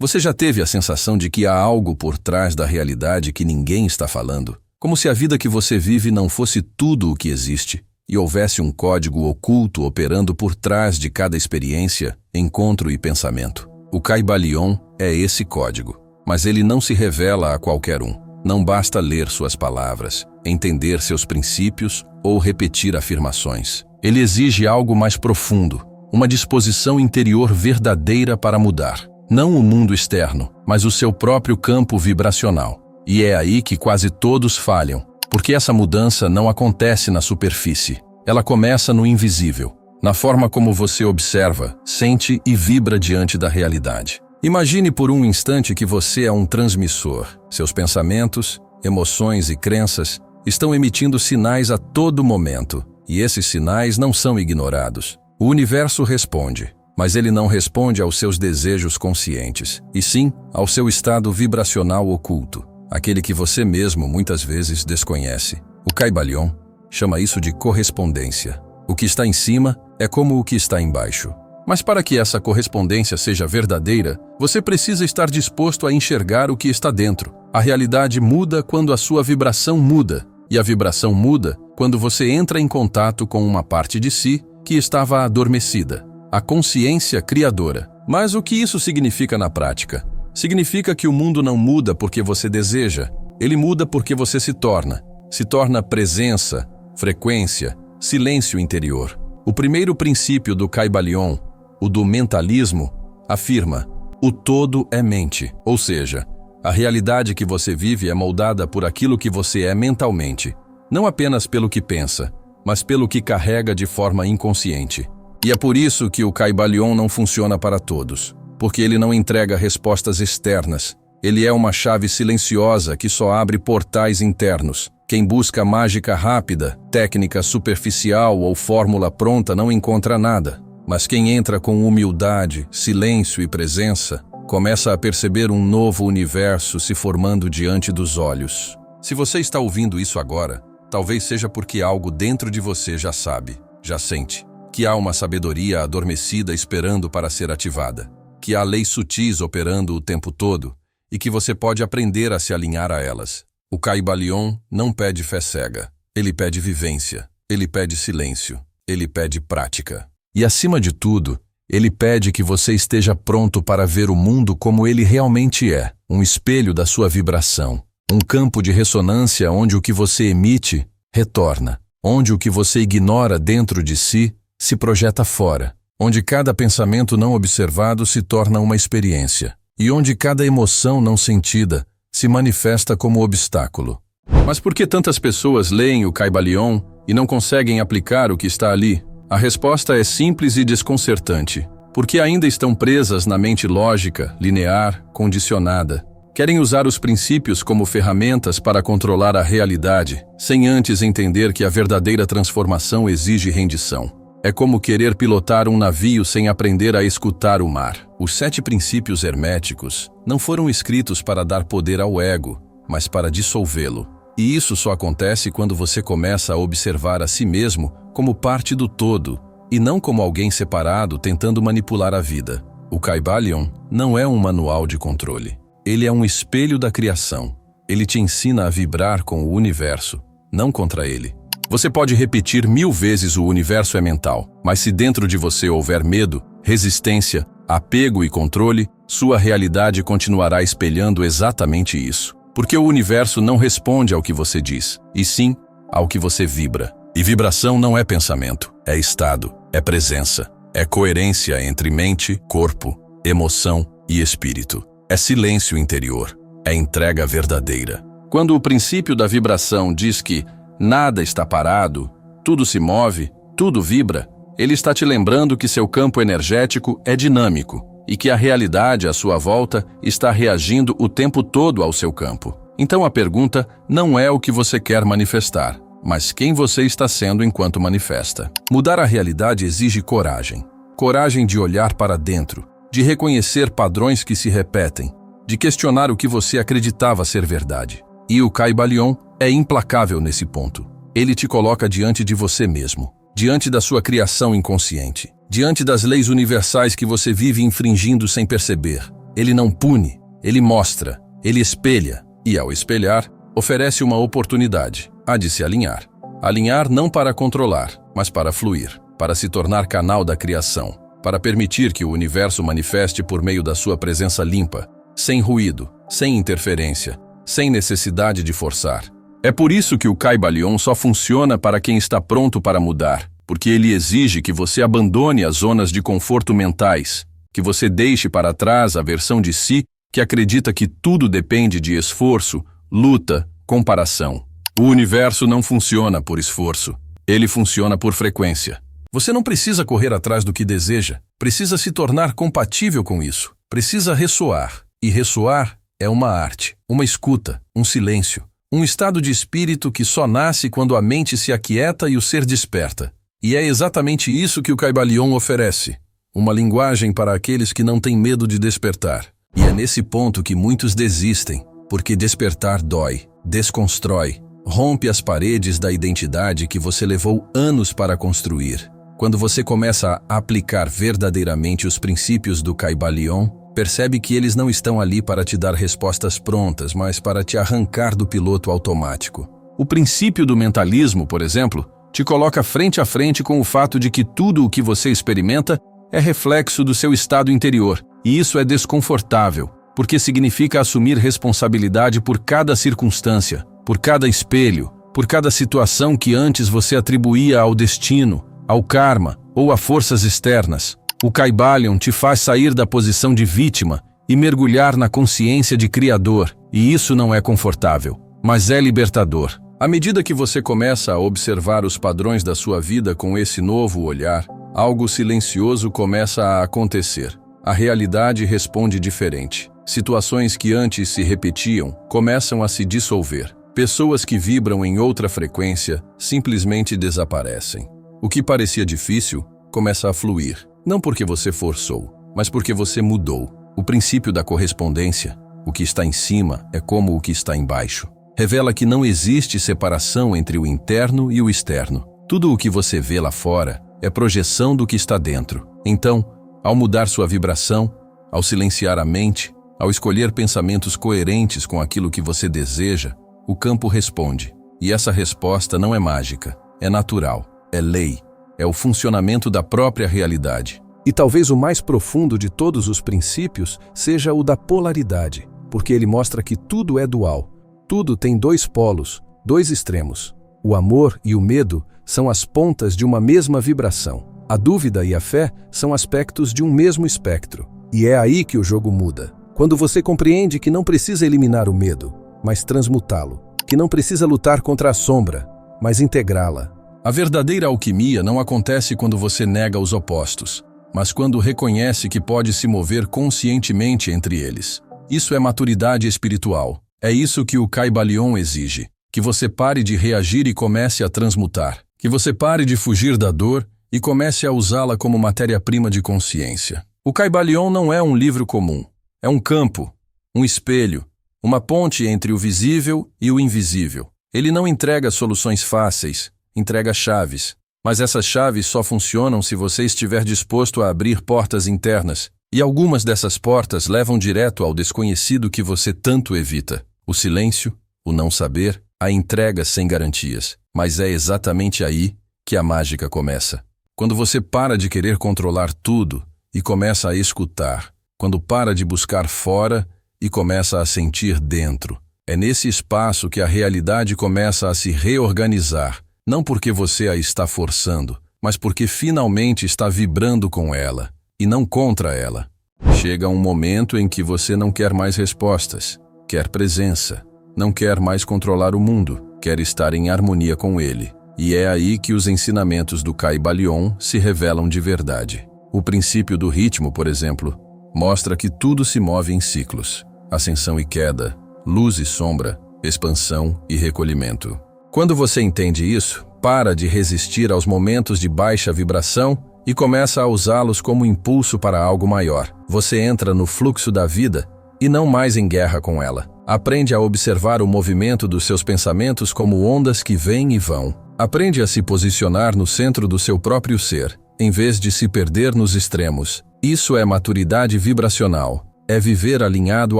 Você já teve a sensação de que há algo por trás da realidade que ninguém está falando? Como se a vida que você vive não fosse tudo o que existe e houvesse um código oculto operando por trás de cada experiência, encontro e pensamento. O Kybalion é esse código, mas ele não se revela a qualquer um. Não basta ler suas palavras, entender seus princípios ou repetir afirmações. Ele exige algo mais profundo, uma disposição interior verdadeira para mudar. Não o mundo externo, mas o seu próprio campo vibracional. E é aí que quase todos falham, porque essa mudança não acontece na superfície. Ela começa no invisível, na forma como você observa, sente e vibra diante da realidade. Imagine por um instante que você é um transmissor. Seus pensamentos, emoções e crenças estão emitindo sinais a todo momento, e esses sinais não são ignorados. O universo responde, mas ele não responde aos seus desejos conscientes, e sim ao seu estado vibracional oculto, aquele que você mesmo muitas vezes desconhece. O Kybalion chama isso de correspondência. O que está em cima é como o que está embaixo. Mas para que essa correspondência seja verdadeira, você precisa estar disposto a enxergar o que está dentro. A realidade muda quando a sua vibração muda, e a vibração muda quando você entra em contato com uma parte de si que estava adormecida, a consciência criadora. Mas o que isso significa na prática? Significa que o mundo não muda porque você deseja, ele muda porque você se torna presença, frequência, silêncio interior. O primeiro princípio do Kybalion, o do mentalismo, afirma: o todo é mente, ou seja, a realidade que você vive é moldada por aquilo que você é mentalmente, não apenas pelo que pensa, mas pelo que carrega de forma inconsciente. E é por isso que o Kybalion não funciona para todos, porque ele não entrega respostas externas. Ele é uma chave silenciosa que só abre portais internos. Quem busca mágica rápida, técnica superficial ou fórmula pronta não encontra nada. Mas quem entra com humildade, silêncio e presença, começa a perceber um novo universo se formando diante dos olhos. Se você está ouvindo isso agora, talvez seja porque algo dentro de você já sabe, já sente, que há uma sabedoria adormecida esperando para ser ativada, que há leis sutis operando o tempo todo e que você pode aprender a se alinhar a elas. O Kybalion não pede fé cega, ele pede vivência, ele pede silêncio, ele pede prática. E acima de tudo, ele pede que você esteja pronto para ver o mundo como ele realmente é, um espelho da sua vibração, um campo de ressonância onde o que você emite retorna, onde o que você ignora dentro de si se projeta fora, onde cada pensamento não observado se torna uma experiência, e onde cada emoção não sentida se manifesta como obstáculo. Mas por que tantas pessoas leem o Kybalion e não conseguem aplicar o que está ali? A resposta é simples e desconcertante. Porque ainda estão presas na mente lógica, linear, condicionada. Querem usar os princípios como ferramentas para controlar a realidade, sem antes entender que a verdadeira transformação exige rendição. É como querer pilotar um navio sem aprender a escutar o mar. Os 7 princípios herméticos não foram escritos para dar poder ao ego, mas para dissolvê-lo. E isso só acontece quando você começa a observar a si mesmo como parte do todo, e não como alguém separado tentando manipular a vida. O Kybalion não é um manual de controle. Ele é um espelho da criação. Ele te ensina a vibrar com o universo, não contra ele. Você pode repetir 1000 vezes o universo é mental, mas se dentro de você houver medo, resistência, apego e controle, sua realidade continuará espelhando exatamente isso. Porque o universo não responde ao que você diz, e sim ao que você vibra. E vibração não é pensamento, é estado, é presença, é coerência entre mente, corpo, emoção e espírito. É silêncio interior, é entrega verdadeira. Quando o princípio da vibração diz que nada está parado, tudo se move, tudo vibra, ele está te lembrando que seu campo energético é dinâmico e que a realidade à sua volta está reagindo o tempo todo ao seu campo. Então a pergunta não é o que você quer manifestar, mas quem você está sendo enquanto manifesta. Mudar a realidade exige coragem. Coragem de olhar para dentro, de reconhecer padrões que se repetem, de questionar o que você acreditava ser verdade. E o Kybalion é implacável nesse ponto. Ele te coloca diante de você mesmo, diante da sua criação inconsciente, diante das leis universais que você vive infringindo sem perceber. Ele não pune, ele mostra, ele espelha e, ao espelhar, oferece uma oportunidade, a de se alinhar. Alinhar não para controlar, mas para fluir, para se tornar canal da criação, para permitir que o universo manifeste por meio da sua presença limpa, sem ruído, sem interferência, sem necessidade de forçar. É por isso que o Kybalion só funciona para quem está pronto para mudar, porque ele exige que você abandone as zonas de conforto mentais, que você deixe para trás a versão de si que acredita que tudo depende de esforço, luta, comparação. O universo não funciona por esforço, ele funciona por frequência. Você não precisa correr atrás do que deseja, precisa se tornar compatível com isso, precisa ressoar. E ressoar é uma arte, uma escuta, um silêncio, um estado de espírito que só nasce quando a mente se aquieta e o ser desperta. E é exatamente isso que o Kybalion oferece, uma linguagem para aqueles que não têm medo de despertar. E é nesse ponto que muitos desistem, porque despertar dói, desconstrói, rompe as paredes da identidade que você levou anos para construir. Quando você começa a aplicar verdadeiramente os princípios do Kybalion, percebe que eles não estão ali para te dar respostas prontas, mas para te arrancar do piloto automático. O princípio do mentalismo, por exemplo, te coloca frente a frente com o fato de que tudo o que você experimenta é reflexo do seu estado interior, e isso é desconfortável, porque significa assumir responsabilidade por cada circunstância, por cada espelho, por cada situação que antes você atribuía ao destino, ao karma ou a forças externas. O Kybalion te faz sair da posição de vítima e mergulhar na consciência de criador, e isso não é confortável, mas é libertador. À medida que você começa a observar os padrões da sua vida com esse novo olhar, algo silencioso começa a acontecer. A realidade responde diferente. Situações que antes se repetiam começam a se dissolver. Pessoas que vibram em outra frequência simplesmente desaparecem. O que parecia difícil começa a fluir. Não porque você forçou, mas porque você mudou. O princípio da correspondência, o que está em cima é como o que está embaixo, revela que não existe separação entre o interno e o externo. Tudo o que você vê lá fora é projeção do que está dentro. Então, ao mudar sua vibração, ao silenciar a mente, ao escolher pensamentos coerentes com aquilo que você deseja, o campo responde. E essa resposta não é mágica, é natural, é lei, é o funcionamento da própria realidade. E talvez o mais profundo de todos os princípios seja o da polaridade, porque ele mostra que tudo é dual. Tudo tem dois polos, dois extremos. O amor e o medo são as pontas de uma mesma vibração. A dúvida e a fé são aspectos de um mesmo espectro. E é aí que o jogo muda. Quando você compreende que não precisa eliminar o medo, mas transmutá-lo. Que não precisa lutar contra a sombra, mas integrá-la. A verdadeira alquimia não acontece quando você nega os opostos, mas quando reconhece que pode se mover conscientemente entre eles. Isso é maturidade espiritual. É isso que o Kybalion exige. Que você pare de reagir e comece a transmutar. Que você pare de fugir da dor e comece a usá-la como matéria-prima de consciência. O Kybalion não é um livro comum. É um campo, um espelho, uma ponte entre o visível e o invisível. Ele não entrega soluções fáceis, entrega chaves. Mas essas chaves só funcionam se você estiver disposto a abrir portas internas. E algumas dessas portas levam direto ao desconhecido que você tanto evita. O silêncio, o não saber, a entrega sem garantias. Mas é exatamente aí que a mágica começa. Quando você para de querer controlar tudo e começa a escutar. Quando para de buscar fora e começa a sentir dentro. É nesse espaço que a realidade começa a se reorganizar. Não porque você a está forçando, mas porque finalmente está vibrando com ela, e não contra ela. Chega um momento em que você não quer mais respostas, quer presença, não quer mais controlar o mundo, quer estar em harmonia com ele. E é aí que os ensinamentos do Kybalion se revelam de verdade. O princípio do ritmo, por exemplo, mostra que tudo se move em ciclos. Ascensão e queda, luz e sombra, expansão e recolhimento. Quando você entende isso, para de resistir aos momentos de baixa vibração e começa a usá-los como impulso para algo maior. Você entra no fluxo da vida e não mais em guerra com ela. Aprende a observar o movimento dos seus pensamentos como ondas que vêm e vão. Aprende a se posicionar no centro do seu próprio ser, em vez de se perder nos extremos. Isso é maturidade vibracional. é viver alinhado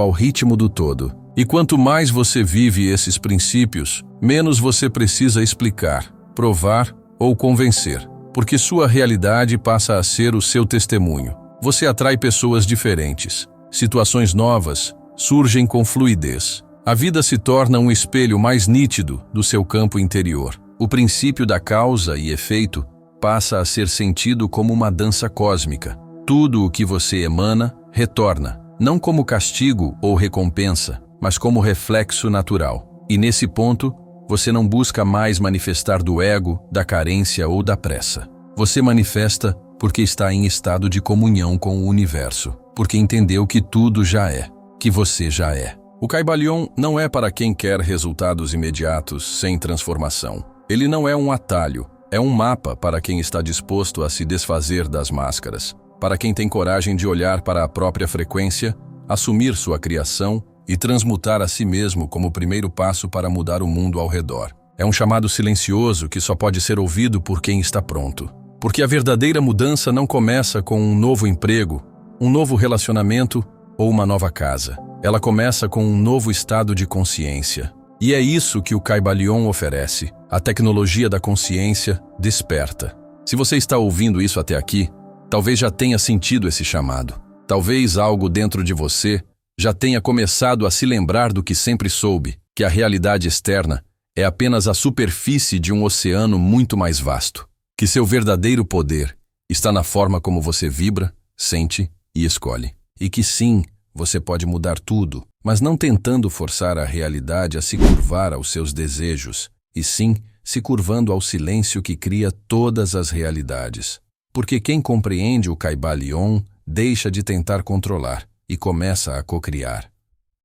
ao ritmo do todo. E quanto mais você vive esses princípios, menos você precisa explicar, provar ou convencer, porque sua realidade passa a ser o seu testemunho. Você atrai pessoas diferentes, situações novas surgem com fluidez. A vida se torna um espelho mais nítido do seu campo interior. O princípio da causa e efeito passa a ser sentido como uma dança cósmica. Tudo o que você emana, retorna, não como castigo ou recompensa, mas como reflexo natural. E nesse ponto, você não busca mais manifestar do ego, da carência ou da pressa. Você manifesta porque está em estado de comunhão com o universo, porque entendeu que tudo já é, que você já é. O Kybalion não é para quem quer resultados imediatos, sem transformação. Ele não é um atalho, é um mapa para quem está disposto a se desfazer das máscaras, para quem tem coragem de olhar para a própria frequência, assumir sua criação e transmutar a si mesmo como o primeiro passo para mudar o mundo ao redor. É um chamado silencioso que só pode ser ouvido por quem está pronto. Porque a verdadeira mudança não começa com um novo emprego, um novo relacionamento ou uma nova casa. Ela começa com um novo estado de consciência. E é isso que o Kybalion oferece. A tecnologia da consciência desperta. Se você está ouvindo isso até aqui, talvez já tenha sentido esse chamado. Talvez algo dentro de você já tenha começado a se lembrar do que sempre soube, que a realidade externa é apenas a superfície de um oceano muito mais vasto, que seu verdadeiro poder está na forma como você vibra, sente e escolhe. E que sim, você pode mudar tudo, mas não tentando forçar a realidade a se curvar aos seus desejos, e sim se curvando ao silêncio que cria todas as realidades. Porque quem compreende o Kybalion deixa de tentar controlar e começa a cocriar.